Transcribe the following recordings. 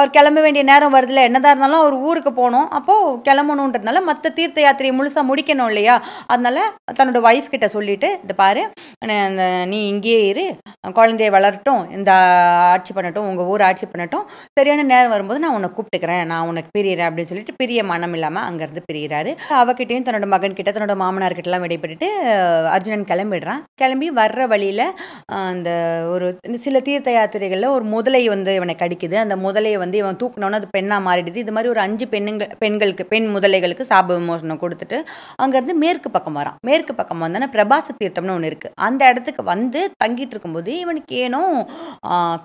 அவர் கிளம்ப வேண்டிய நேரம் வருதுல, என்னதான் இருந்தாலும் அவர் ஊருக்கு போகணும். அப்போது கிளம்பணுன்றதுனால மற்ற தீர்த்த யாத்திரையை முழுசாக முடிக்கணும் இல்லையா? அதனால தன்னோட ஒய்ஃப் கிட்ட சொல்லிட்டு, இந்த பாரு நீ இங்கேயே இரு, குழந்தைய வளரட்டும், இந்த ஆட்சி பண்ணட்டும், உங்கள் ஊர் ஆட்சி பண்ணட்டும், சரியான நேரம் வரும்போது நான் உன்னை கூப்பிட்டுக்கிறேன், நான் உனக்கு பிரியிறேன் அப்படின்னு சொல்லிட்டு பிரிய மனம் இல்லாமல் அங்கேருந்து பிரிகிறாரு. அவகிட்டையும் தன்னோட மகன் கிட்ட தன்னோட மாமனார்கிட்டலாம் விடைபெற்றுட்டு அர்ஜுனன் கிளம்பிடுறான். கிளம்பி வர்ற வழியில் அந்த ஒரு சில தீர்த்த யாத்திரைகளில் ஒரு முதலை வந்து இவனை கடிக்குது. அந்த முதலையை வந்து இவன் தூக்கினோன்னு அது பெண்ணாக மாறிடுது. இது மாதிரி ஒரு 5 பெண் முதலைகளுக்கு சாப விமோசனம் கொடுத்துட்டு அங்கேருந்து மேற்கு பக்கம் வரான். மேற்கு பக்கம் வந்தோன்னா பிரபாச தீர்த்தம்னு ஒன்று இருக்குது. அந்த இடத்துக்கு வந்து தங்கிட்டு இருக்கும்போது இவனுக்கு ஏனோ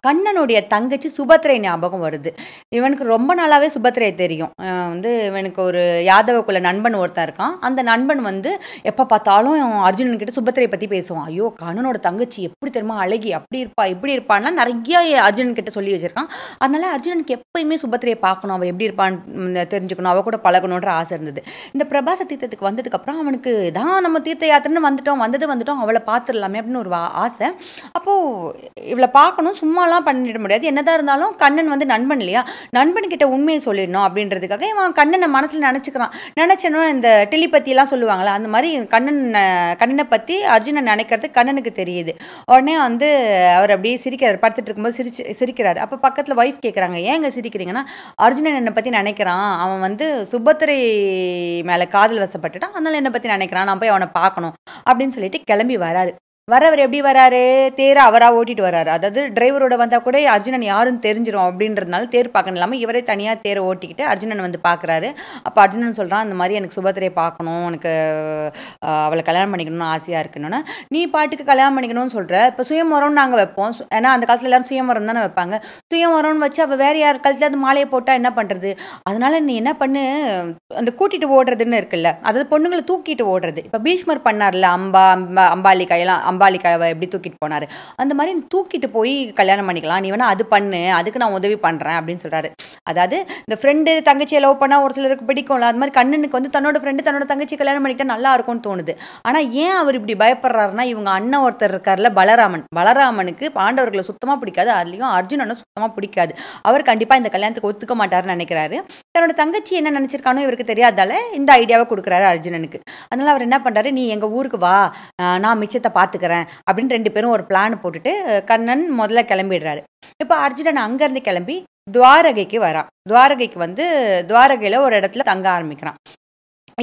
கண்ணனுடைய தங்கச்சி சுபத்திரை ஞாபகம் வருது. இவனுக்கு ரொம்ப நாளாகவே சுபத்திரையை தெரியும். வந்து இவனுக்கு ஒரு யாதவக்குள்ள நண்பன் ஒருத்தன் இருக்கான். அந்த நண்பன் வந்து எப்போ பார்த்தாலும் அர்ஜுனன் கிட்ட சுபத்திரையை பற்றி பேசுவான். ஐயோ, கண்ணனோட தங்கச்சி எப்படி தெரியுமா அழகி, அப்படி இருப்பா இப்படி இருப்பான்னா நிறைய அர்ஜுனன் கிட்ட சொல்லி வச்சிருக்கான். அதனால அர்ஜுனனுக்கு எப்பயுமே சுபத்திரையை பார்க்கணும், அவள் எப்படி இருப்பான்னு தெரிஞ்சுக்கணும், அவள் கூட பழகணுன்ற ஆசை இருந்தது. இந்த பிரபாச தீர்த்தத்துக்கு வந்ததுக்கப்புறம் அவனுக்கு தான் நம்ம தீர்த்த யாத்திரைன்னு வந்துட்டோம், அவளை பார்த்துடலாமே அப்படின்னு ஒரு ஆசை. அப்போது இவளை பார்க்கணும், சும்மாலாம் பண்ணிட முடியாது. என்னதான் இருந்தாலும் கண்ணன் வந்து நண்பன் இல்லையா, நண்பன்கிட்ட உண்மையை சொல்லிடணும் அப்படின்றதுக்காக இவன் கண்ணனை மனசில் நினச்சனோ இந்த டெலிபத்தியெல்லாம் சொல்லுவாங்களா, அந்த மாதிரி கண்ணனை பற்றி அர்ஜுனன் நினைக்கிறது கண்ணனுக்கு தெரியுது. உடனே வந்து அவர் அப்படியே சிரிக்கிறார், படுத்துட்டு இருக்கும்போது சிரிக்கிறார். அப்போ பக்கத்தில் ஒய்ஃப் கேட்குறாங்க, ஏங்க சிரிக்கிறீங்கன்னா, அர்ஜுனன் என்னை பற்றி நினைக்கிறான், அவன் வந்து சுபத்திரை மேலே காதல் வசப்பட்டுட்டான், அதனால என்னை பற்றி நினைக்கிறான், நான் போய் அவனை பார்க்கணும் அப்படின்னு சொல்லிட்டு கிளம்பி வராரு. வரவர் எப்படி வராரு, தேரை அவராக ஓட்டிட்டு வர்றாரு. அதாவது டிரைவரோட வந்தால் கூட அர்ஜுனன் யாருன்னு தெரிஞ்சிடும் அப்படின்றதுனால தேர் பார்க்கணும் இல்லாமல் இவரே தனியாக தேரை ஓட்டிக்கிட்டு அர்ஜுனன் வந்து பார்க்குறாரு. அப்போ அர்ஜுனன் சொல்கிறான், இந்த மாதிரி எனக்கு சுபத்திரையை பார்க்கணும், எனக்கு அவளை கல்யாணம் பண்ணிக்கணும்னு ஆசையாக இருக்குன்னு. நீ பாட்டுக்கு கல்யாணம் பண்ணிக்கணும்னு சொல்கிற, இப்போ சுயமரம்னு நாங்கள் வைப்போம். ஏன்னா அந்த காலத்தில் எல்லாரும் சுயமரம் தானே வைப்பாங்க. சுயமரம்னு வச்சு அவள் வேறு யார் கழுத்தில் அது மாலையை போட்டால் என்ன பண்ணுறது? அதனால் நீ என்ன பண்ணு, அந்த கூட்டிகிட்டு ஓடுறதுன்னு இருக்குல்ல, அதாவது பொண்ணுங்களை தூக்கிட்டு ஓடுறது. இப்போ பீஷ்மர் பண்ணார்ல, அம்பாலிக்காவை எப்படி தூக்கிட்டு போனார், அந்த மாதிரி தூக்கிட்டு போய் கல்யாணம் பண்ணிக்கலாம், நீ வேணா அது பண்ணு, அதுக்கு நான் உதவி பண்ணுறேன் அப்படின்னு சொல்கிறாரு. அதாவது இந்த ஃப்ரெண்டு தங்கச்சியை லவ் பண்ணால் ஒரு சிலருக்கு பிடிக்கும்ல, அது மாதிரி கண்ணனுக்கு வந்து தன்னோட ஃப்ரெண்டு தன்னோட தங்கச்சி கல்யாணம் பண்ணிக்கிட்டா நல்லா இருக்கும்னு தோணுது. ஆனால் ஏன் அவர் இப்படி பயப்படுறாருன்னா, இவங்க அண்ணன் ஒருத்தர் இருக்கார்ல பலராமனுக்கு பாண்டவர்களை சுத்தமாக பிடிக்காது, அதுலேயும் அர்ஜுனனை சுத்தமாக பிடிக்காது. அவர் கண்டிப்பாக இந்த கல்யாணத்துக்கு ஒத்துக்க மாட்டாருன்னு நினைக்கிறாரு. தன்னோட தங்கச்சி என்ன நினச்சிருக்கானோ இவருக்கு தெரியாதால இந்த ஐடியாவை கொடுக்குறாரு அர்ஜுனனுக்கு. அதனால் அவர் என்ன பண்ணுறாரு, நீ எங்கள் ஊருக்கு வா, நான் மிச்சத்தை பார்த்துக்கிறேன் அப்படின்னு 2 பேரும் ஒரு பிளான் போட்டுட்டு கண்ணன் முதல்ல கிளம்பிடுறாரு. இப்போ அர்ஜுனன் அங்கேருந்து கிளம்பி துவாரகைக்கு வரான். துவாரகைக்கு வந்து துவாரகையில் ஒரு இடத்துல தங்க ஆரம்பிக்கிறான்.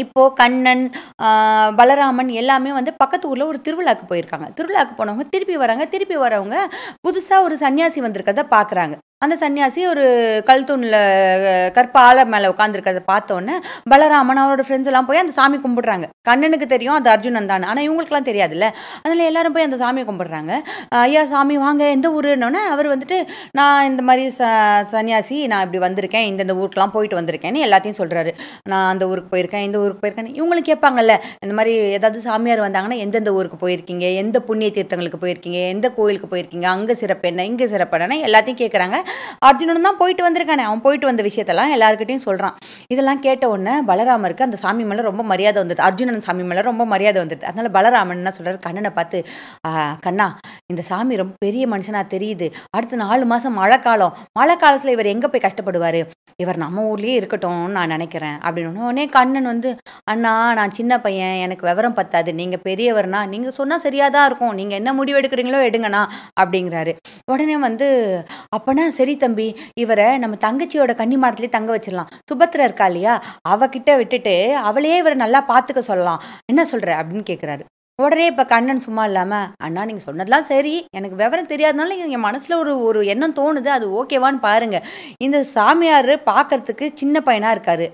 இப்போது கண்ணன் பலராமன் எல்லாமே வந்து பக்கத்து ஊரில் ஒரு திருவிழாக்கு போயிருக்காங்க. திருவிழாக்கு போனவங்க திருப்பி வரவங்க புதுசாக ஒரு சன்னியாசி வந்திருக்கிறத பார்க்குறாங்க. அந்த சன்னியாசி ஒரு கல்தூணில் கற்பாலை மேலே உட்காந்துருக்கிறத பார்த்தோன்னே பலராமன் அவரோட ஃப்ரெண்ட்ஸ் எல்லாம் போய் அந்த சாமி கும்பிடுறாங்க. கண்ணனுக்கு தெரியும் அது அர்ஜுனன் தான், ஆனால் இவங்களுக்குலாம் தெரியாதுல்ல. அதனால் எல்லாரும் போய் அந்த சாமியை கும்பிடுறாங்க. ஐயா சாமி வாங்க, எந்த ஊருன்னொன்னே அவர் வந்துட்டு, நான் இந்த மாதிரி சன்னியாசி, நான் இப்படி வந்திருக்கேன், இந்த ஊருக்குலாம் போயிட்டு வந்திருக்கேன்னு எல்லாத்தையும் சொல்கிறாரு. நான் அந்த ஊருக்கு போயிருக்கேன், இந்த ஊருக்கு போயிருக்கேன். இவங்களுக்கு கேட்பாங்கல்ல, இந்த மாதிரி ஏதாவது சாமியார் வந்தாங்கன்னா எந்தெந்த ஊருக்கு போயிருக்கீங்க, எந்த புண்ணிய தீர்த்தங்களுக்கு போயிருக்கீங்க, எந்த கோயிலுக்கு போயிருக்கீங்க, அங்கே சிறப்பு என்ன, இங்கே சிறப்பு என்னன்னா எல்லாத்தையும் கேட்குறாங்க. அர்ஜுனன் தான் போயிட்டு வந்திருக்கானே, அவன் போயிட்டு வந்த விஷயத்தெல்லாம் எல்லாருக்கிட்டையும் சொல்கிறான். இதெல்லாம் கேட்ட உடனே பலராமருக்கு அந்த சாமி மேலே ரொம்ப மரியாதை வந்துடுது, அர்ஜுனன் சாமி மேலே ரொம்ப மரியாதை வந்துடுது. அதனால பலராமன் என்ன சொல்கிறார், கண்ணனை பார்த்து, கண்ணா இந்த சாமி ரொம்ப பெரிய மனுஷனாக தெரியுது, அடுத்த 4 மாதம் மழை காலத்தில் இவர் எங்கே போய் கஷ்டப்படுவார், இவர் நம்ம ஊர்லேயே இருக்கட்டும்னு நான் நினைக்கிறேன் அப்படின்னு. உடனே கண்ணன் வந்து, அண்ணா நான் சின்ன பையன், எனக்கு விவரம் பத்தாது, நீங்கள் பெரியவர்னா நீங்கள் சொன்னால் சரியாக தான் இருக்கும், நீங்கள் என்ன முடிவு எடுக்கிறீங்களோ எடுங்கண்ணா அப்படிங்கிறாரு. உடனே வந்து, அப்போனா சரி தம்பி, இவரை நம்ம தங்கச்சியோட கன்னி மாடத்துலேயே தங்க வச்சிடலாம், சுபத்திரா இருக்கா இல்லையா, அவகிட்ட விட்டுட்டு அவளையே இவரை நல்லா பார்த்துக்க சொல்லலாம், என்ன சொல்கிற அப்படின்னு கேட்குறாரு. உடனே இப்போ கண்ணன் சும்மா இல்லாமல், அண்ணா நீங்கள் சொன்னதெல்லாம் சரி, எனக்கு விவரம் தெரியாதனால எங்கள் மனசில் ஒரு எண்ணம் தோணுது, அது ஓகேவான்னு பாருங்கள். இந்த சாமியார் பார்க்கறதுக்கு சின்ன பையனாக இருக்கார்,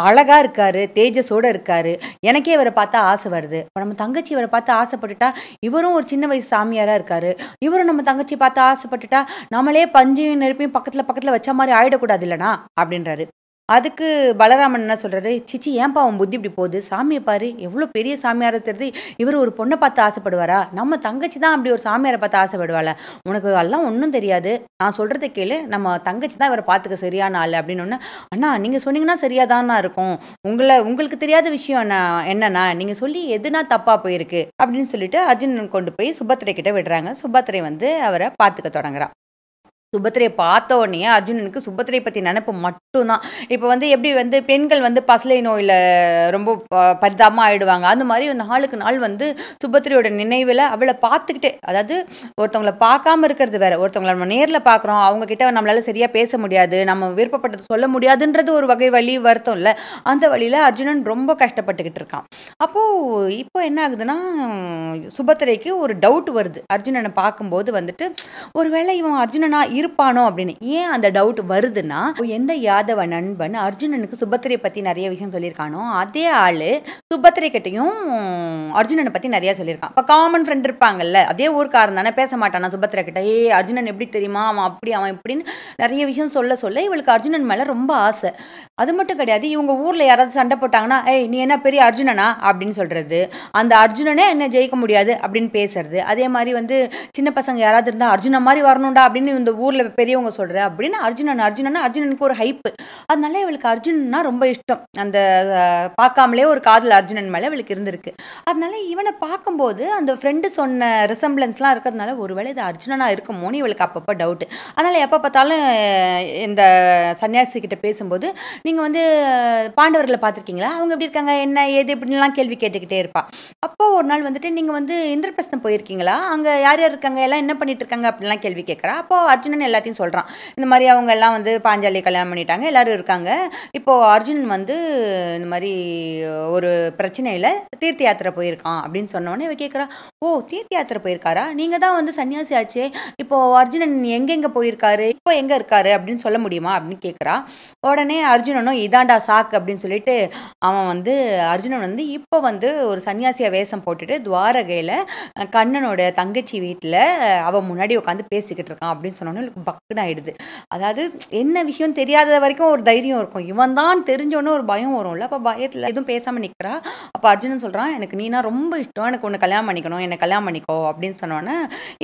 அழகாக இருக்கார், தேஜஸோடு இருக்கார், எனக்கே இவரை பார்த்தா ஆசை வருது. இப்போ நம்ம தங்கச்சி இவரை பார்த்து ஆசைப்பட்டுட்டா, இவரும் ஒரு சின்ன வயசு சாமியாராக இருக்கார், இவரும் நம்ம தங்கச்சி பார்த்து ஆசைப்பட்டுட்டா நம்மளே பஞ்சையும் நெருப்பையும் பக்கத்தில் வச்ச மாதிரி ஆகிடக்கூடாது இல்லைனா அப்படின்றாரு. அதுக்கு பலராமன் என்ன சொல்கிறாரு, சிச்சி ஏன்பா அவன் புத்தி இப்படி போகுது, சாமியை பாரு எவ்வளோ பெரிய சாமியாரை தெரியுது, இவர் ஒரு பொண்ணை பார்த்து ஆசைப்படுவாரா, நம்ம தங்கச்சி தான் அப்படி ஒரு சாமியாரை பார்த்து ஆசைப்படுவாள, உனக்கு எல்லாம் ஒன்றும் தெரியாது, நான் சொல்கிறத கேளு, நம்ம தங்கச்சி தான் இவரை பார்த்துக்க சரியான ஆள் அப்படின்னு ஒன்று. அண்ணா நீங்கள் சொன்னீங்கன்னா சரியாக தானா இருக்கும், உங்களுக்கு தெரியாத விஷயம் என்னன்னா நீங்கள் சொல்லி எதுனா தப்பாக போயிருக்கு அப்படின்னு சொல்லிட்டு அர்ஜுனன் கொண்டு போய் சுபத்திரை கிட்ட விடுறாங்க. சுபத்திரை வந்து அவரை பார்த்துக்க தொடங்குறான். சுபத்திரைய பார்த்த உடனேயே அர்ஜுனனுக்கு சுபத்திரைய பத்தி நெனப்பு மட்டும் தான். இப்ப வந்து எப்படி வந்து பெண்கள் வந்து பசலை நோயில ரொம்ப பரிதாபமா ஆயிடுவாங்க. அந்த மாரி நாளுக்கு நாள் வந்து சுபத்திரையோட நினைவுல அவள பார்த்துக்கிட்டே, அதாவது ஒருத்தவங்கள பார்க்காம இருக்கிறது வேற. ஒருத்தவங்கள நம்ம நேர்ல பார்க்குறோம். அவங்க கிட்ட நம்மளால சரியா பேச முடியாது. நம்ம விருப்பப்பட்டத சொல்ல முடியாதுன்றது ஒரு வகை வலி, வருத்தம் இல்ல. அந்த வழியில அர்ஜுனன் ரொம்ப கஷ்டப்பட்டுக்கிட்டு இருக்கான். அப்போ இப்போ என்ன ஆகுதுன்னா, சுபத்திரைக்கு ஒரு டவுட் வருது. அர்ஜுனன பார்க்கும்போது வந்துட்டு, ஒருவேளை இவன் அர்ஜுனனா இருப்பானோ அப்படின்னு. ஏன் அந்த டவுட் வருதுன்னா, எந்த யாதவ நண்பன் அர்ஜுனனுக்கு சுபத்திரையை பத்தி நிறைய விஷயம் சொல்லியிருக்கானோ, அதே ஆளு சுபத்திரை கிட்டையும் அர்ஜுனனை பத்தி நிறைய சொல்லியிருக்கான். இப்ப காமன் ஃப்ரெண்ட் இருப்பாங்கல்ல, அதே ஊர்க்காரன் தானே, பேச மாட்டானா சுபத்திரை கிட்ட. அர்ஜுனன் எப்படி தெரியுமா, அவன் அப்படி அவன் இப்படின்னு நிறைய விஷயம் சொல்ல சொல்ல இவளுக்கு அர்ஜுனன் மேல ரொம்ப ஆசை. அது மட்டும் கிடையாது, இவங்க ஊர்ல யாராவது சண்டை போட்டாங்கன்னா, நீ என்ன பெரிய அர்ஜுனனா அப்படின்னு சொல்றது, அந்த அர்ஜுனனே என்ன ஜெயிக்க முடியாது அப்படின்னு பேசுறது. அதே மாதிரி வந்து சின்ன பசங்க யாராவது இருந்தா அர்ஜுன மாதிரி வரணும்டா அப்படின்னு இந்த ஊர்ல பெரியவங்க சொல்ற அப்படின்னு அர்ஜுனனுக்கு ஒரு ஹைப்பு. அதனால இவளுக்கு அர்ஜுனன்னா ரொம்ப இஷ்டம். அந்த பார்க்காமலே ஒரு காதல் அர்ஜுனன் மேல இவளுக்கு இருந்திருக்கு. அதனால இவனை பார்க்கும்போது அந்த ஃப்ரெண்டு சொன்ன ரிசம்பிளன்ஸ்லாம் இருக்கிறதுனால ஒருவேளை இது அர்ஜுனனா இருக்குமோன்னு இவளுக்கு அப்பப்போ டவுட். அதனால எப்போ பார்த்தாலும் இந்த சன்னியாசி கிட்ட பேசும்போது, நீங்க வந்து பாண்டவர்களை பார்த்துருக்கீங்களா, அவங்க எப்படி இருக்காங்க, என்ன ஏது இப்படின்லாம் கேள்வி கேட்டுக்கிட்டே இருப்பா. அப்போ ஒரு நாள் வந்துட்டு, நீங்க வந்து இந்திரபிரஸ்தம் போயிருக்கீங்களா, அங்க யார் யார் இருக்காங்க, எல்லாம் என்ன பண்ணிட்டு இருக்காங்க அப்படின்லாம் கேள்வி கேட்குறா. அப்போ அர்ஜுனன் எல்லாத்தையும் சொல்றான். இந்த மாதிரி அவங்க எல்லாம் வந்து பாஞ்சாலியை கல்யாணம் பண்ணிட்டாங்க, எல்லாரும் இருக்காங்க. இப்போ அர்ஜுனன் வந்து இந்த மாதிரி ஒரு பிரச்சனையில தீர்த்த யாத்திரை போயிருக்கான் அப்படின்னு சொன்னோடனே இவ கேட்குறா, ஓ தீர்த்த யாத்திரை போயிருக்காரா, நீங்க தான் வந்து சன்னியாசி ஆச்சே, இப்போ அர்ஜுனன் எங்கெங்க போயிருக்காரு, இப்போ எங்க இருக்காரு அப்படின்னு சொல்ல முடியுமா அப்படின்னு கேட்குறா. உடனே அர்ஜுனனும் இதாண்டா சாக்கு அப்படின்னு சொல்லிட்டு அவன் வந்து அர்ஜுனன் வந்து இப்போ வந்து ஒரு சன்னியாசியா வேஷம் போட்டுட்டு துவாரகையில கண்ணனோட தங்கச்சி வீட்டில் அவன் முன்னாடி உட்காந்து பேசிக்கிட்டு இருக்கான் அப்படின்னு சொன்னோன்னே பக்குன்னு ஆயிடுது. அதாவது என்ன விஷயம் தெரியாத வரைக்கும் ஒரு தைரியம் இருக்கும், இவன் தான் தெரிஞ்சோன்னே ஒரு பயம் வரும்ல. அப்போ பயத்தில் எதுவும் பேசாமல் நிற்கிறா. அப்போ அர்ஜுனன் சொல்கிறான், எனக்கு நீனா ரொம்ப இஷ்டம், எனக்கு உன்னை கல்யாணம் பண்ணிக்கணும், என்னை கல்யாணம் பண்ணிக்கோ அப்படின்னு சொன்னோன்னே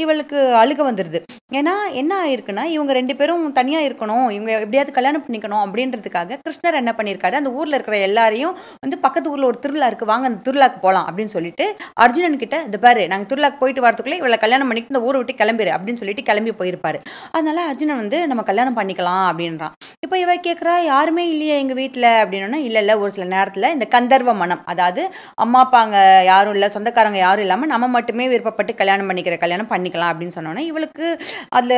இவளுக்கு அழுக வந்துடுது. ஏன்னா என்ன ஆயிருக்குன்னா, இவங்க ரெண்டு பேரும் தனியாக இருக்கணும், இவங்க எப்படியாவது கல்யாணம் பண்ணிக்கணும் அப்படின்றதுக்காக கிருஷ்ணர் என்ன பண்ணியிருக்காரு, அந்த ஊரில் இருக்கிற எல்லாரையும் வந்து பக்கத்து ஊரில் ஒரு திருவிழா இருக்குது, வாங்க அந்த திருவிழாக்கு போகலாம் அப்படின்னு சொல்லிட்டு அர்ஜுனன் கிட்ட, இந்த பாரு நாங்கள் திருவிழாக்கு போயிட்டு வரதுக்குள்ளே இவளை கல்யாணம் பண்ணிட்டு இந்த ஊரை விட்டு கிளம்பிடு அப்படின்னு சொல்லிட்டு கிளம்பி போயிருப்பாரு. அதனால அர்ஜுனன் வந்து நம்ம கல்யாணம் பண்ணிக்கலாம் அப்படின்றான். இப்போ இவ கேட்குறா, யாருமே இல்லையே எங்கள் வீட்டில் அப்படின்னா, இல்லை ஒரு சில நேரத்தில் இந்த கந்தர்வ மனம், அதாவது அம்மா அப்பாங்க யாரும் இல்லை, சொந்தக்காரங்க யாரும் இல்லாமல் நம்ம மட்டுமே விருப்பப்பட்டு கல்யாணம் கல்யாணம் பண்ணிக்கலாம் அப்படின்னு சொன்னோன்னே இவளுக்கு அதில்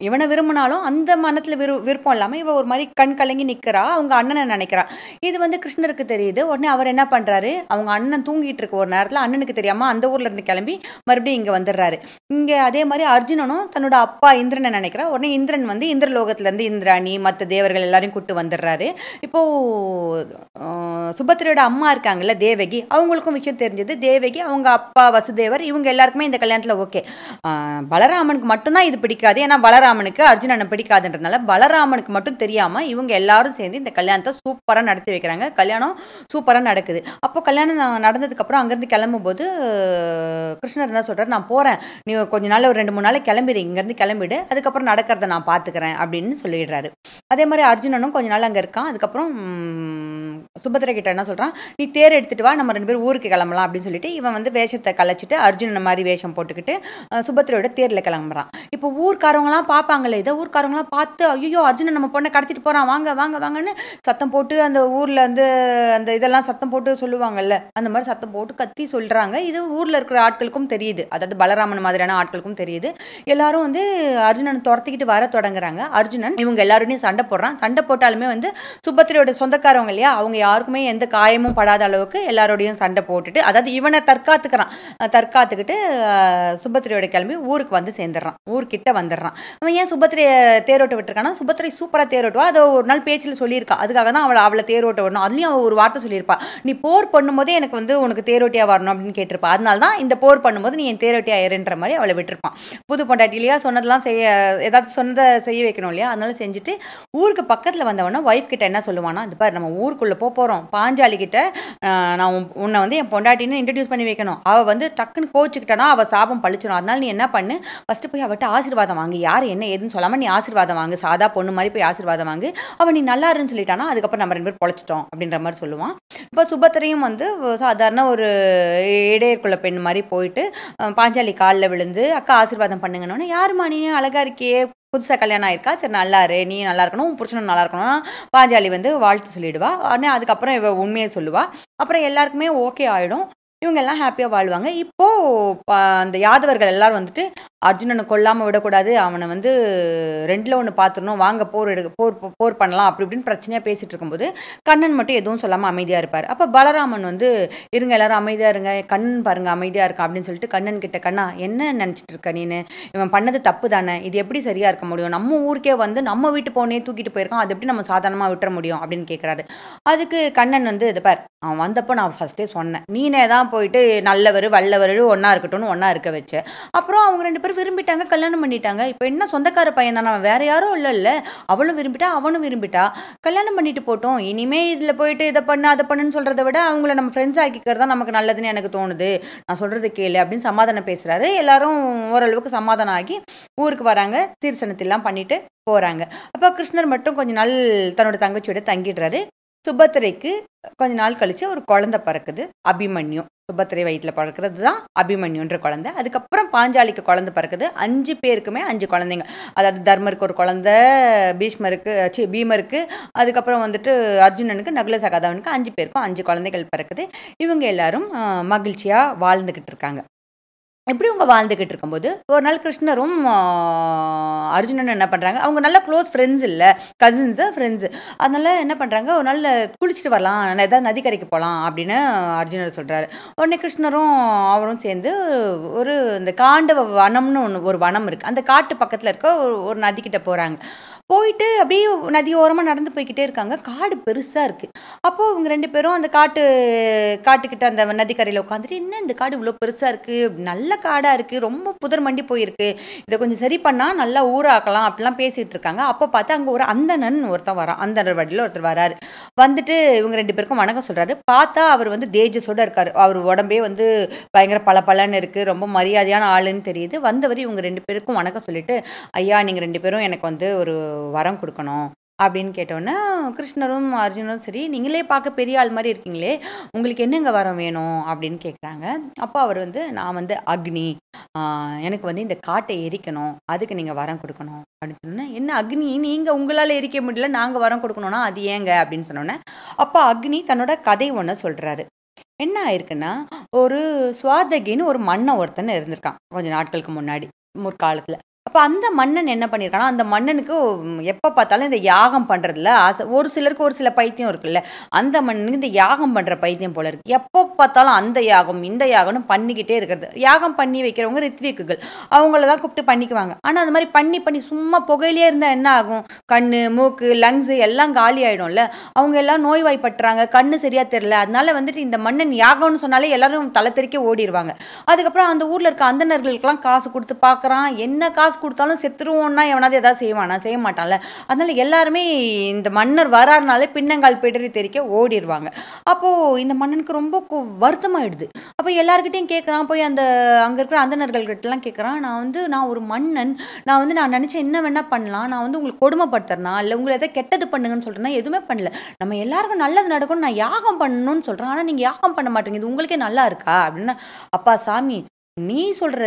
இவனை விரும்பினாலும் அந்த மனத்தில் விருப்பம் இல்லாமல் இவ ஒரு மாதிரி கண் கலங்கி நிற்கிறா. அவங்க அண்ணனை நினைக்கிறா. இது வந்து கிருஷ்ணருக்கு தெரியுது. உடனே அவர் என்ன பண்ணுறாரு, அவங்க அண்ணன் தூங்கிட்டு இருக்க ஒரு நேரத்தில் அண்ணனுக்கு தெரியாமல் அந்த ஊர்ல இருந்து கிளம்பி மறுபடியும் இங்கே வந்துடுறாரு. இங்கே அதே மாதிரி அர்ஜுனனும் தன்னோட அப்பா இந்திரனை நினைக்கிறா. உடனே இந்திரன் வந்து இந்திரலோகத்திலேருந்து இந்திராணி மற்ற தேவர்கள் எல்லாரையும் கூட்டு வந்துடுறாரு. இப்போ சுபத்திரையோட அம்மா இருக்காங்கல்ல தேவகி, அவங்களுக்கும் விஷயம் தெரிஞ்சது. தேவகி அவங்க அப்பா வசுதேவர் இவங்க எல்லாருக்குமே இந்த கல்யாணத்தில் ஓகே. பலராமனுக்கு மட்டும்தான் இது பிடிக்காது. ஏன்னா பலராமனுக்கு அர்ஜுனனை பிடிக்காதுன்றதுனால பலராமனுக்கு மட்டும் தெரியாம இவங்க எல்லாரும் சேர்ந்து இந்த கல்யாணத்தை சூப்பராக நடத்தி வைக்கிறாங்க. கல்யாணம் சூப்பராக நடக்குது. அப்போ கல்யாணம் நடந்ததுக்கு அப்புறம் அங்கேருந்து கிளம்பும்போது கிருஷ்ணர் என்ன சொல்றாரு, நான் போறேன், நீ கொஞ்ச நாள் ஒரு 2-3 நாள் கிளம்பிடு, இங்கேருந்து கிளம்பிடு, அதுக்கப்புறம் நடக்கிறத நான் பார்த்துக்கிறேன் அப்படின்னு சொல்லிடுறாரு. அதே மாதிரி அர்ஜுனனும் கொஞ்ச நாள் அங்கே இருக்கான். அதுக்கப்புறம் சுபத்திரை கிட்ட என்ன சொல்றான், நீ தேர் எடுத்துட்டு வா, நம்ம 2 பேரும் ஊருக்கு கிளம்பலாம் அப்படின்னு சொல்லிட்டு இவன் வந்து வேஷத்தை கலைச்சிட்டு அர்ஜுனன் மாதிரி வேஷம் போட்டுக்கிட்டு சுபத்திரையோட தேர்ல கிளம்புறான். இப்போ ஊர்க்காரவங்களாம் பார்ப்பாங்களே, இதை ஊர்க்காரவங்களாம் பார்த்து, ஐயோ அர்ஜுனன் நம்ம பொண்ணை கடத்திட்டு போறான், வாங்க வாங்க வாங்கன்னு சத்தம் போட்டு அந்த ஊர்ல வந்து அந்த இதெல்லாம் சத்தம் போட்டு சொல்லுவாங்கல்ல, அந்த மாதிரி சத்தம் போட்டு கத்தி சொல்றாங்க. இது ஊர்ல இருக்கிற ஆட்களுக்கும் தெரியுது, அதாவது பலராமன் மாதிரியான ஆட்களுக்கும் தெரியுது. எல்லாரும் வந்து அர்ஜுனனை துரத்திக்கிட்டு வர தொடங்குறாங்க. அர்ஜுனன் இவங்க எல்லாருடையும் சண்டை போடுறான். சண்டை போட்டாலுமே வந்து சுபத்திரையோட சொந்தக்காரவங்க இல்லையா, அவங்க யாருக்குமே எந்த காயமும் படாத அளவுக்கு எல்லாரோடையும் சண்டை போட்டுட்டு, அதாவது இவனை தற்காத்துக்கிட்டு சுபத்திரையோட கிளம்பி ஊருக்கு வந்து சேர்ந்துடுறான். ஊர்கிட்ட வந்துடுறான். அவன் ஏன் சுபத்திரையை தேரோட்ட விட்டுருக்கானா, சுபத்திரை சூப்பராக தேரோட்டுவா, அதை ஒரு நாள் பேச்சில் சொல்லியிருக்கா. அதுக்காக தான் அவளை தேரோட்ட வரணும். அதுலேயும் அவள் ஒரு வார்த்தை சொல்லியிருப்பா, நீ போர் பண்ணும்போதே எனக்கு வந்து உனக்கு தேரோட்டியா வரணும் அப்படின்னு கேட்டிருப்பா. அதனால தான் இந்த போர் பண்ணும்போது நீ என் தேரோட்டியா இருன்ற மாதிரி அவளை விட்டுருப்பான். புது பொண்டாட்டி இல்லையா, சொன்னதெல்லாம் ஏதாவது சொன்னதை செய்ய வைக்கணும் இல்லையா, அதனால செஞ்சுட்டு ஊருக்கு பக்கத்தில் வந்தவொடனே ஒய்ஃப் கிட்ட என்ன சொல்லுவானா, அது பாரு நம்ம ஊருக்குள்ளே போகிறோம், பாஞ்சாலி கிட்ட நான் உன்னை வந்து என் பொண்டாட்டின்னு இன்ட்ரடியூஸ் பண்ணி வைக்கணும், அவள் வந்து டக்குன்னு கோச்சுக்கிட்டானா அவள் சாபம் பழிச்சிடும். அதனால நீ என்ன பண்ணு, ஃபஸ்ட்டு போய் அவட்ட ஆசீர்வாதம் வாங்கு, யார் என்ன ஏதுன்னு சொல்லாமல் நீ ஆசீர்வாதம் வாங்கு, சாதா பொண்ணு மாதிரி போய் ஆசீர்வாதம் வாங்கு, அவள் நீ நல்லா இருன்னு சொல்லிட்டானா அதுக்கப்புறம் நம்ம 2 பேர் பொழைச்சிட்டோம் அப்படின்ற மாதிரி சொல்லுவான். இப்போ சுபத்திரையும் வந்து சாதாரண ஒரு இடையர்குள்ள பெண் மாதிரி போயிட்டு பாஞ்சாலி காலில் விழுந்து அக்கா ஆசீர்வாதம் பண்ணுங்கன்னு, யாருமா நீ அழகா அழகா இருக்கியே, புதுசா கல்யாணம் ஆயிருக்கா, சரி நல்லா இரு, நீ நல்லா இருக்கணும், உன் புருஷனும் நல்லா இருக்கணும். பாஞ்சாலி வந்து வாழ்த்து சொல்லிடுவா. உடனே அதுக்கப்புறம் இவ உண்மைய சொல்லுவா. அப்புறம் எல்லாருக்குமே ஓகே ஆயிடும். இவங்க எல்லாம் ஹேப்பியா வாழ்வாங்க. இப்போ ப அந்த யாதவர்கள் எல்லாரும் வந்துட்டு, அர்ஜுனன கொல்லாம விடக்கூடாது. அவன வந்து 2ல 1 பார்த்துறணும். வாங்க போர் பண்ணலாம். அப்படி இப்படின்னு பிரச்சனையா பேசிட்டு இருக்கும்போது, கண்ணன் மட்டும் எதுவும் சொல்லாம அமைதியா இருப்பாரு. அப்ப பலராமன் வந்து, "இருங்க எல்லாரும் அமைதியா இருங்க. கண்ணன் பாருங்க அமைதியா இருக்கான்." அப்படின்னு சொல்லிட்டு கண்ணன் கிட்ட, "கண்ணா என்ன நெனச்சிட்டு இருக்க நீனு? இவன் பண்ணது தப்பு தானே. இது எப்படி சரியா இருக்க முடியும்? நம்ம ஊருக்கே வந்து நம்ம வீட்டு பொண்ணையே தூக்கிட்டு போயிருக்கான். அது எப்படி நம்ம சாதாரணமா விட்டுற முடியும்?" அப்படின்னு கேட்கிறாரு. அதுக்கு கண்ணன் வந்து, "இத பார், அவன் வந்தப்போ நான் ஃபர்ஸ்ட்டே சொன்னேன். நீனே தான் போயிட்டு நல்லவரு, வல்லவரு ஒண்ணா இருக்கட்டும்னு ஒண்ணா இருக்க வச்ச. அப்புறம் அவங்க 2 பேரும் விரும்பிட்டாங்க, கல்யாணம் பண்ணிட்டாங்க. இப்ப என்ன சொந்தக்கார பையன் தானே அவன். வேற யாரும் இல்லல்ல. அவளும் விரும்பிட்டா, அவனும் விரும்பிட்டா. கல்யாணம் பண்ணிட்டு போட்டும். இனிமே இதுல போயிட்டு இத பண்ணு, அத பண்ணுன்னு சொல்றத விட, அவங்கள நம்ம ஃப்ரெண்ட்ஸ் ஆக்கிக்கிறது தான் நமக்கு நல்லதுன்னு எனக்கு தோணுது. நான் சொல்றத கேளு." அப்படின்னு சமாதானம் பேசுறாரு. எல்லாரும் ஓரளவுக்கு சமாதானம் ஆகி ஊருக்கு வராங்க. தீர்த்தனத்தெல்லாம் பண்ணிட்டு போறாங்க. அப்ப கிருஷ்ணர் மட்டும் கொஞ்ச நாள் தன்னோட தங்கச்சியோட தங்கிடுறாரு. சுபத்திரைக்கு கொஞ்ச நாள் கழிச்சு ஒரு குழந்தை பிறக்குது. அபிமன்யு. சுபத்திரை வயித்துல பிறக்கிறது தான் அபிமன்யுன்ற குழந்தை. அதுக்கப்புறம் பாஞ்சாலிக்கு குழந்தை பிறக்குது. 5 பேருக்குமே 5 குழந்தைங்க. அதாவது தர்மருக்கு ஒரு குழந்தை, பீமருக்கு, அதுக்கப்புறம் வந்துட்டு அர்ஜுனனுக்கு, நகுல சகாதேவனுக்கு 5 பேருக்கும் 5 குழந்தைகள் பிறக்குது. இவங்க எல்லாரும் மகிழ்ச்சியா வாழ்ந்துகிட்டு இருக்காங்க. இப்படி அவங்க வாழ்ந்துகிட்டு இருக்கும்போது, ஒரு நாள் கிருஷ்ணரும் அர்ஜுனனும் என்ன பண்றாங்க, அவங்க நல்ல க்ளோஸ் ஃப்ரெண்ட்ஸ் இல்ல. Cousins, friends. அதனால என்ன பண்றாங்க, ஒரு நாள் குளிச்சுட்டு வரலாம், ஏதாவது நதிக்கரைக்கு போலாம் அப்படின்னு அர்ஜுனர் சொல்றாரு. உடனே கிருஷ்ணரும் அவரும் சேர்ந்து ஒரு இந்த காண்டவ வனம்னு ஒரு வனம் இருக்கு. அந்த காட்டு பக்கத்துல இருக்க ஒரு நதிக்கிட்ட போறாங்க. போயிட்டு அப்படியே நதி ஓரமா நடந்து போய்க்கிட்டே இருக்காங்க. காடு பெருசா இருக்கு. அப்போ இவங்க 2 பேரும் அந்த காட்டுக்கிட்ட அந்த நதிக்கரையில உட்காந்துட்டு, "என்ன இந்த காடு இவ்வளோ பெருசா இருக்கு? நல்ல காடா இருக்கு. ரொம்ப புதர் மண்டி போயிருக்கு. இத கொஞ்சம் சரி பண்ணா நல்லா ஊராக்கலாம்." அப்படிலாம் பேசிட்டு இருக்காங்க. அப்போ பார்த்தா அங்க ஒரு அந்தணன் ஒருத்தன் வரான். அந்தணர் வடியில ஒருத்தர் வராரு. வந்துட்டு இவங்க 2 பேருக்கும் வணக்கம் சொல்றாரு. பார்த்தா அவர் வந்து தேஜஸோட இருக்காரு. அவர் உடம்பே வந்து பயங்கர பளபளன்னு இருக்கு. ரொம்ப மரியாதையான ஆளுன்னு தெரியுது. வந்தவர் இவங்க 2 பேருக்கும் வணக்கம் சொல்லிட்டு, "ஐயா, நீங்க 2 பேரும் எனக்கு வந்து ஒரு வரம் குடுக்கணும்." அப்படின்னு கேட்டோன்னே, கிருஷ்ணரும் அர்ஜுனரும், "சரி, நீங்களே பார்க்க பெரிய ஆள் மாரி இருக்கீங்களே, உங்களுக்கு என்னங்க வரம் வேணும்?" அப்படின்னு கேட்குறாங்க. அப்போ அவர் வந்து, "நான் வந்து அக்னி. ஆ எனக்கு வந்து இந்த காட்டை எரிக்கணும். அதுக்கு நீங்க வரம் குடுக்கணும்." அப்படின்னு சொன்னோனே, "என்ன அக்னி? நீங்க உங்களால எரிக்க முடியல, நாங்க வரம் குடுக்கணும்னா அது ஏங்க?" அப்படின்னு சொன்னோனே, அப்போ அக்னி தன்னோட கதை ஒண்ண சொல்றாரு. என்ன ஆயிருக்குன்னா, ஒரு சுவாதகின்னு ஒரு மன்னன் ஒருத்தன் இருந்திருக்கான். கொஞ்ச நாட்களுக்கு முன்னாடி, முற்காலத்துல. அப்ப அந்த மன்னன் என்ன பண்ணியிருக்கான்னா, அந்த மன்னனுக்கு எப்ப பார்த்தாலும் இந்த யாகம் பண்றதுல ஆசை. ஒரு சிலருக்கு ஒரு சில பைத்தியம் இருக்குல்ல. அந்த மன்னனுக்கு இந்த யாகம் பண்ற பைத்தியம் போல இருக்கு. எப்போ பார்த்தாலும் அந்த யாகம், இந்த யாகம்னு பண்ணிக்கிட்டே இருக்கிறது. யாகம் பண்ணி வைக்கிறவங்க ரித்விக்குகள். அவங்கள தான் கூப்பிட்டு பண்ணிக்குவாங்க. ஆனா அது மாரி பண்ணி பண்ணி சும்மா புகையிலேயே இருந்தா என்ன ஆகும்? கண்ணு, மூக்கு, லங்ஸ் எல்லாம் காலி ஆயிடும்ல. அவங்க எல்லாம் நோய்வாய்ப்பட்டுறாங்க. கண்ணு சரியா தெரியல. அதனால வந்துட்டு இந்த மன்னன் யாகம்னு சொன்னாலே எல்லாரும் தலை தெறிக்க ஓடிருவாங்க. அதுக்கப்புறம் அந்த ஊர்ல இருக்க அந்தணர்களுக்கெல்லாம் காசு குடுத்து பார்க்குறான். என்ன காசு குடுத்தாலும் செத்துருவோம்னா எவனாவது ஏதாவது செய்வானா? செய்ய மாட்டான்ல. அதனால எல்லாருமே இந்த மன்னர் வராருனாலே பின்னங்கால் பிடரி தெறிக்க ஓடிருவாங்க. அப்போ இந்த மன்னனுக்கு ரொம்ப வருத்தமாயிடுது. அப்ப எல்லார்கிட்டயும் கேட்குறான். போய் அங்க இருக்கிற அந்தணர்கள்கிட்டலாம் கேட்குறான். நான் ஒரு மன்னன். நான் நினைச்சேன் என்ன வேணா பண்ணலாம். நான் வந்து உங்களுக்கு கொடுமைப்படுத்துறேனா? இல்ல உங்கள ஏதாவது கெட்டது பண்ணுங்கன்னு சொல்றேன்னா, எதுவுமே பண்ணல. நம்ம எல்லாருக்கும் நல்லது நடக்கும்னு நான் யாகம் பண்ணணும்னு சொல்றேன். ஆனா நீங்க யாகம் பண்ண மாட்டேங்குது. உங்களுக்கே நல்லா இருக்கா? அப்படின்னா, "அப்பா சாமி, நீ சொல்ற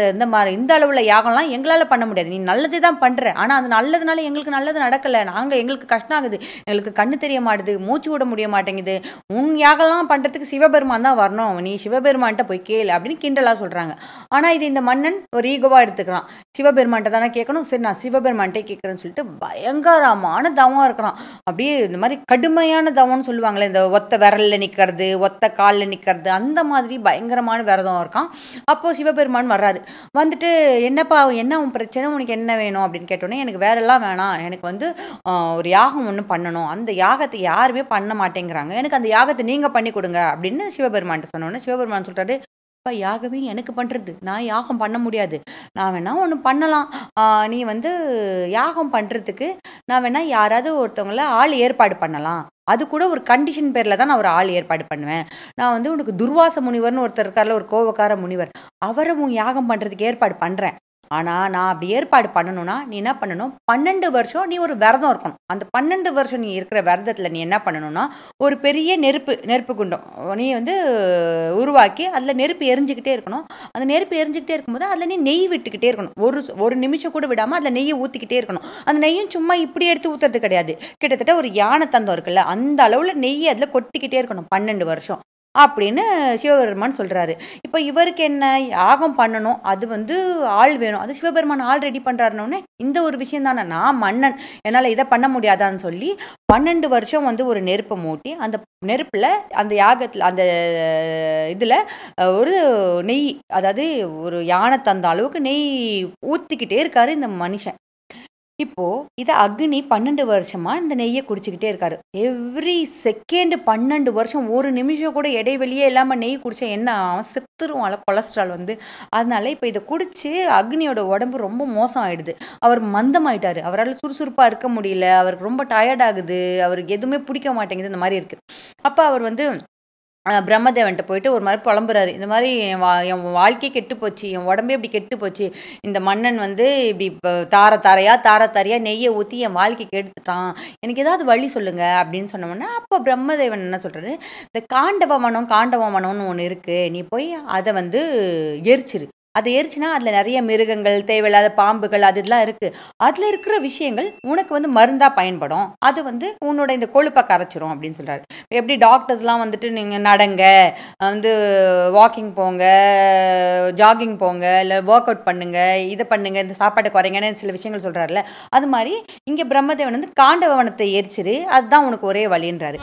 இந்த அளவுல யாகம்லாம் எங்களால பண்ண முடியாது. நீ நல்லது தான் பண்ற. ஆனா அது நல்லதுனால எங்களுக்கு நல்லது நடக்கல. எங்களுக்கு கஷ்டம் ஆகுது. எங்களுக்கு கண்ணு தெரிய மாட்டுது. மூச்சு விட முடிய மாட்டேங்குது. உன் யாகம்லாம் பண்றதுக்கு சிவபெருமான் தான் வரணும். நீ சிவபெருமான்ட்ட போய் கேளு." அப்படின்னு கிண்டலா சொல்றாங்க. ஆனா இது இந்த மன்னன் ஒரு ஈகோவா எடுத்துக்கிறான். சிவபெருமான்ட்ட தானே கேட்கணும். சரி, நான் சிவபெருமான்ட்டே கேட்கறேன்னு சொல்லிட்டு பயங்கரமான தவம் இருக்கிறான். அப்படியே இந்த மாதிரி கடுமையான தவம்னு சொல்லுவாங்களே, இந்த ஒத்த விரல்ல நிக்கிறது, ஒத்த கால்ல நிக்கிறது, அந்த மாதிரி பயங்கரமான விரதம் இருக்கான். அப்போ சிவபெருமான் வர்றாரு. வந்துட்டு, "என்னப்பா, என்ன உன் பிரச்சனை? உனக்கு என்ன வேணும்?" அப்படின்னு கேட்டோன்னே, "எனக்கு வேற எல்லாம் வேணாம். எனக்கு வந்து ஒரு யாகம் ஒண்ணு பண்ணணும். அந்த யாகத்தை யாருமே பண்ண மாட்டேங்கிறாங்க. எனக்கு அந்த யாகத்தை நீங்க பண்ணி கொடுங்க." அப்படின்னு சிவபெருமான்ட்ட சொன்னோன்னே, சிவபெருமான் சொல்றாரு, "அப்பா, யாகமே எனக்கு பண்றது. நான் யாகம் பண்ண முடியாது. நான் வேணா ஒண்ணு பண்ணலாம். நீ வந்து யாகம் பண்றதுக்கு நான் வேணா யாராவது ஒருத்தவங்கள ஆள் ஏற்பாடு பண்ணலாம். அது கூட ஒரு கண்டிஷன் பேர்ல தான் நான் ஒரு ஆள் ஏற்பாடு பண்ணுவேன். நான் வந்து உனக்கு துர்வாச முனிவர்னு ஒருத்தர் இருக்கார்ல, ஒரு கோவக்கார முனிவர். அவர உன் யாகம் பண்றதுக்கு ஏற்பாடு பண்றேன். ஆனால் நான் அப்படி ஏற்பாடு பண்ணணும்னா நீ என்ன பண்ணணும், 12 வருஷம் நீ ஒரு விரதம் இருக்கணும். அந்த 12 வருஷம் நீ இருக்கிற விரதத்தில் நீ என்ன பண்ணணும்னா, ஒரு பெரிய நெருப்பு குண்டம் நீ வந்து உருவாக்கி அதில் நெருப்பு எரிஞ்சுக்கிட்டே இருக்கணும். அந்த நெருப்பு எரிஞ்சுக்கிட்டே இருக்கும்போது அதில் நீ நெய் விட்டுக்கிட்டே இருக்கணும். ஒரு நிமிஷம் கூட விடாமல் அதில் நெய்யை ஊற்றிக்கிட்டே இருக்கணும். அந்த நெய்யும் சும்மா இப்படி எடுத்து ஊற்றுறது கிடையாது. கிட்டத்தட்ட ஒரு யானை தந்தம் இருக்குல்ல, அந்த அளவில் நெய்யை அதில் கொட்டிக்கிட்டே இருக்கணும் 12 வருஷம் அப்படின்னு சிவபெருமான் சொல்றாரு. இப்போ இவருக்கு என்ன, யாகம் பண்ணணும், அது வந்து ஆள் வேணும். அது சிவபெருமான் ஆள் ரெடி பண்றாருன்னொடனே இந்த ஒரு விஷயம் தானே, நான் மன்னன், என்னால் இதை பண்ண முடியாதான்னு சொல்லி 12 வருஷம் வந்து ஒரு நெருப்பை மூட்டி அந்த நெருப்பில் அந்த யாகத்தில் அந்த இதில் ஒரு நெய், அதாவது ஒரு யானை தந்த அளவுக்கு நெய் ஊற்றிக்கிட்டே இருக்காரு இந்த மனுஷன். இப்போ இதை அக்னி 12 வருஷமா இந்த நெய்யை குடிச்சுக்கிட்டே இருக்காரு. எவ்ரி செகண்ட் 12 வருஷம் ஒரு நிமிஷம் கூட இடைவெளியே இல்லாம நெய் குடிச்சா என்ன ஆகும், செத்துருவான்ல கொலஸ்ட்ரால் வந்து. அதனால இப்போ இதை குடிச்சு அக்னியோட உடம்பு ரொம்ப மோசம் ஆயிடுது. அவர் மந்தமாயிட்டாரு, அவரால் சுறுசுறுப்பா இருக்க முடியல, அவருக்கு ரொம்ப டயர்ட் ஆகுது, அவருக்கு எதுவுமே பிடிக்க மாட்டேங்குது, இந்த மாதிரி இருக்கு. அப்போ அவர் வந்து பிரம்மதேவன்ட்ட போயிட்டு ஒரு மாதிரி புலம்புறாரு. இந்த மாதிரி என் வாழ்க்கையே கெட்டு போச்சு, என் உடம்பே இப்படி கெட்டு போச்சு, இந்த மன்னன் வந்து இப்படி தார தாரையா நெய்யை ஊற்றி என் வாழ்க்கைக்கு எடுத்துட்டான், எனக்கு ஏதாவது வழி சொல்லுங்க அப்படின்னு சொன்னோம்னா, அப்போ பிரம்மதேவன் என்ன சொல்றாரு, இந்த காண்டவமனம்னு ஒன்று இருக்கு, நீ போய் அதை வந்து எரிச்சிரு. அதை எரிச்சுனா அதில் நிறைய மிருகங்கள், தேவையில்லாத பாம்புகள், அது இதெல்லாம் இருக்குது. அதில் இருக்கிற விஷயங்கள் உனக்கு வந்து மருந்தாக பயன்படும், அது வந்து உன்னோட இந்த கொழுப்பை கரைச்சிரும் அப்படின்னு சொல்கிறாரு. எப்படி டாக்டர்ஸ்லாம் வந்துட்டு நீங்கள் நடங்க, வந்து வாக்கிங் போங்க, ஜாகிங் போங்க, இல்லை ஒர்க் அவுட் பண்ணுங்க, இதை பண்ணுங்க, இந்த சாப்பாட்டை குறைங்கன்னு சில விஷயங்கள் சொல்கிறாருல, அது மாதிரி இங்கே பிரம்மதேவன் வந்து காண்டவனத்தை எரிச்சிரு, அதுதான் உனக்கு ஒரே வழின்றாரு.